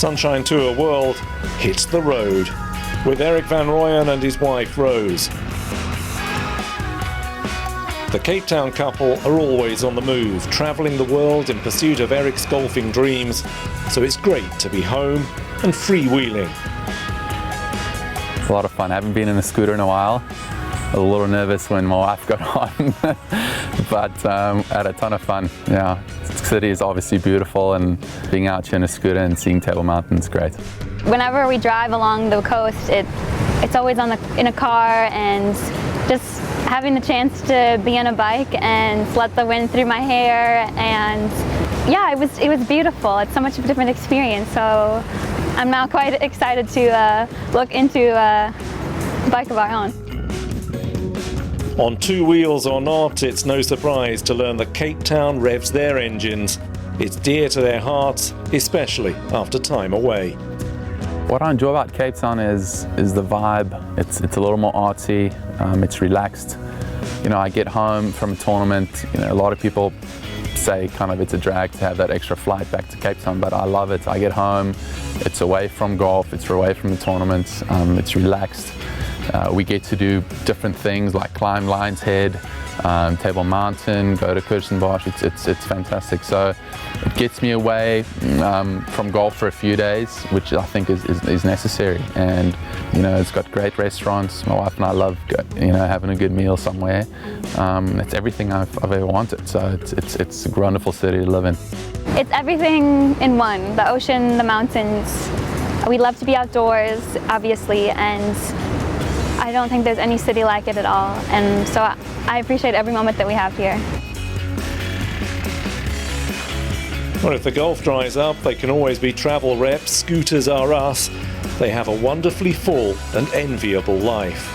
Sunshine Tour World hits the road with Erik van Rooyen and his wife Rose. The Cape Town couple are always on the move, travelling the world in pursuit of Erik's golfing dreams, so it's great to be home and freewheeling. It's a lot of fun. I haven't been in a scooter in a while. I was a little nervous when my wife got on, but had a ton of fun. Yeah, the city is obviously beautiful, and being out here in a scooter and seeing Table Mountain is great. Whenever we drive along the coast, it's always in a car, and just having the chance to be on a bike and let the wind through my hair, and yeah, it was beautiful. It's so much of a different experience. So I'm now quite excited to look into a bike of our own. On two wheels or not, it's no surprise to learn that Cape Town revs their engines. It's dear to their hearts, especially after time away. What I enjoy about Cape Town is the vibe. It's a little more artsy, it's relaxed. You know, I get home from a tournament, you know, a lot of people say kind of it's a drag to have that extra flight back to Cape Town, but I love it. I get home, it's away from golf, it's away from the tournament, it's relaxed. We get to do different things like climb Lion's Head, Table Mountain, go to Kirstenbosch. It's fantastic. So it gets me away from golf for a few days, which I think is necessary. And you know, it's got great restaurants. My wife and I love having a good meal somewhere. It's everything I've ever wanted. So it's a wonderful city to live in. It's everything in one: the ocean, the mountains. We love to be outdoors, obviously, and I don't think there's any city like it at all, and so I appreciate every moment that we have here. Well, if the golf dries up, they can always be travel reps. Scooters are us. They have a wonderfully full and enviable life.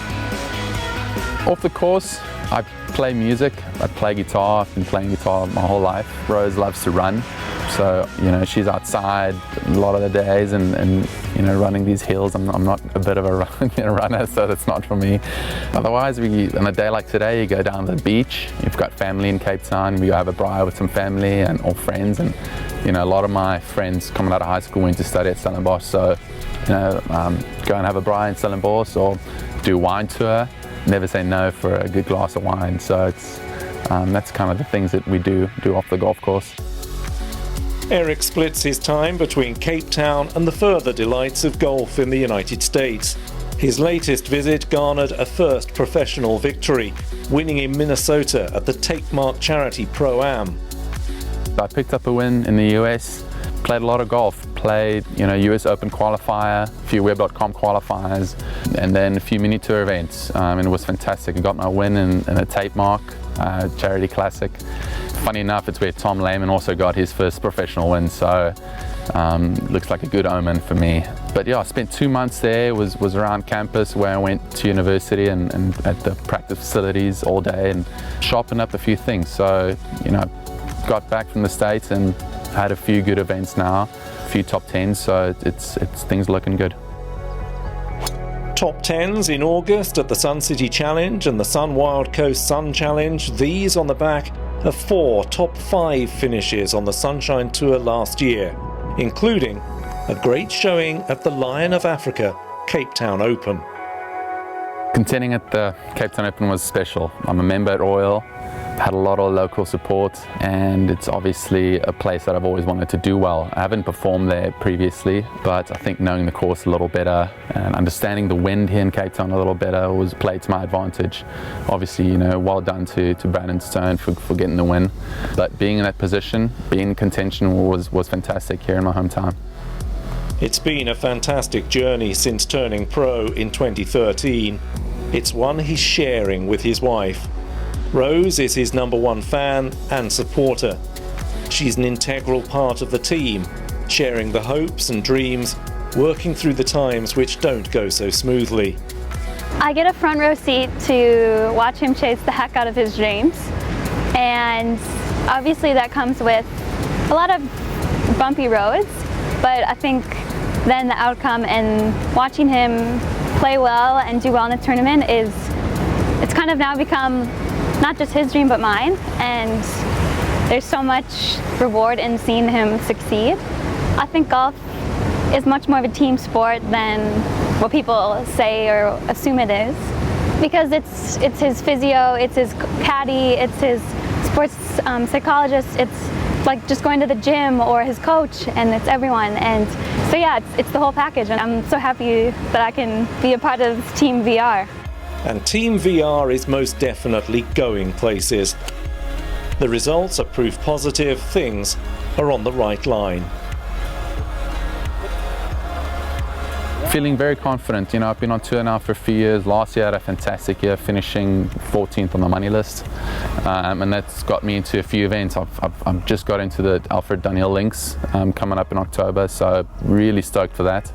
Off the course, I play music. I play guitar. I've been playing guitar my whole life. Rose loves to run, so you know she's outside a lot of the days, and you know, running these hills. I'm not a bit of a runner, so that's not for me. Otherwise, on a day like today, you go down to the beach. You've got family in Cape Town. We have a braai with some family and all friends, and you know, a lot of my friends coming out of high school went to study at Stellenbosch, so you know, go and have a braai in Stellenbosch or do a wine tour. Never say no for a good glass of wine. So that's kind of the things that we do off the golf course. Erik splits his time between Cape Town and the further delights of golf in the United States. His latest visit garnered a first professional victory, winning in Minnesota at the Take Mark Charity Pro-Am. I picked up a win in the US, played a lot of golf, played US Open qualifier, a few Web.com qualifiers, and then a few mini tour events, and it was fantastic. I got my win in a Take Mark Charity Classic. Funny enough, it's where Tom Lehman also got his first professional win, so looks like a good omen for me. But yeah, I spent 2 months there, was around campus where I went to university and at the practice facilities all day and sharpened up a few things. So, you know, got back from the States and had a few good events now, a few top 10s, so it's things looking good. Top 10s in August at the Sun City Challenge and the Sun Wild Coast Sun Challenge, these on the back of 4 top 5 finishes on the Sunshine Tour last year, including a great showing at the Lion of Africa Cape Town Open. Contending at the Cape Town Open was special. I'm a member at Royal, had a lot of local support, and it's obviously a place that I've always wanted to do well. I haven't performed there previously, but I think knowing the course a little better and understanding the wind here in Cape Town a little better was played to my advantage. Obviously, you know, well done to Brandon Stone for getting the win, but being in that position, being in contention was fantastic here in my hometown. It's been a fantastic journey since turning pro in 2013. It's one he's sharing with his wife. Rose is his #1 fan and supporter. She's an integral part of the team, sharing the hopes and dreams, working through the times which don't go so smoothly. I get a front row seat to watch him chase the heck out of his dreams, and obviously that comes with a lot of bumpy roads, but I think then the outcome and watching him play well and do well in the tournament it's kind of now become not just his dream but mine, and there's so much reward in seeing him succeed. I think golf is much more of a team sport than what people say or assume it is. Because it's his physio, it's his caddy, it's his sports psychologist, it's like just going to the gym, or his coach, and it's everyone. And so yeah, it's the whole package, and I'm so happy that I can be a part of Team VR. And Team VR is most definitely going places. The results are proof positive things are on the right line. Feeling very confident. You know, I've been on tour now for a few years. Last year I had a fantastic year, finishing 14th on the money list, and that's got me into a few events. I've just got into the Alfred Daniel Links coming up in October, so really stoked for that.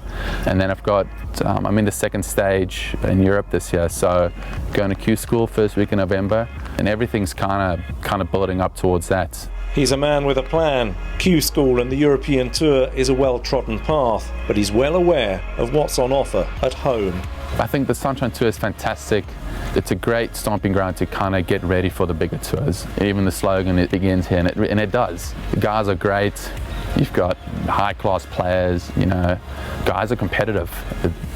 And then I've got I'm in the second stage in Europe this year, so going to Q School first week in November, and everything's kind of building up towards that. He's a man with a plan. Q School and the European Tour is a well-trodden path, but he's well aware of what's on offer at home. I think the Sunshine Tour is fantastic. It's a great stomping ground to kind of get ready for the bigger tours. Even the slogan, it begins here, and it does. The guys are great. You've got high-class players, you know, guys are competitive.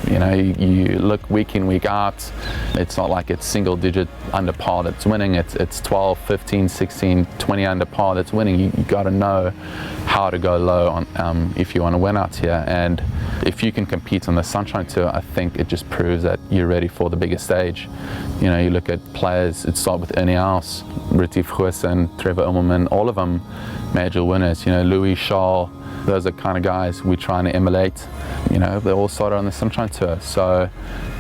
You know, you look week in, week out, it's not like it's single-digit under par that's winning, it's 12, 15, 16, 20 under par that's winning. You got to know how to go low on if you want to win out here. And if you can compete on the Sunshine Tour, I think it just proves that you're ready for the bigger stage. You know, you look at players, it starts with Ernie Els, Retief Goosen, Trevor Immelman, all of them major winners. You know, Louis, Charles, those are the kind of guys we're trying to emulate. You know, they all started on the Sunshine Tour, so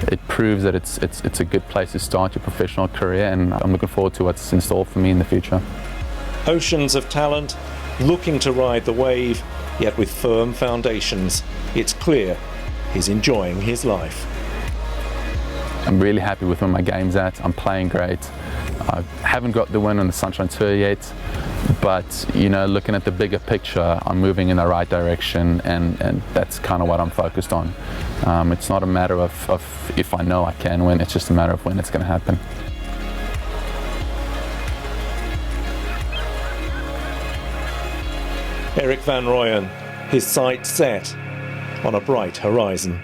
it proves that it's a good place to start your professional career, and I'm looking forward to what's in store for me in the future. Oceans of talent, looking to ride the wave, yet with firm foundations. It's clear he's enjoying his life. I'm really happy with where my game's at. I'm playing great. I haven't got the win on the Sunshine Tour yet, but you know, looking at the bigger picture, I'm moving in the right direction, and that's kind of what I'm focused on. It's not a matter of if I know I can win, it's just a matter of when it's going to happen. Erik van Rooyen, his sights set on a bright horizon.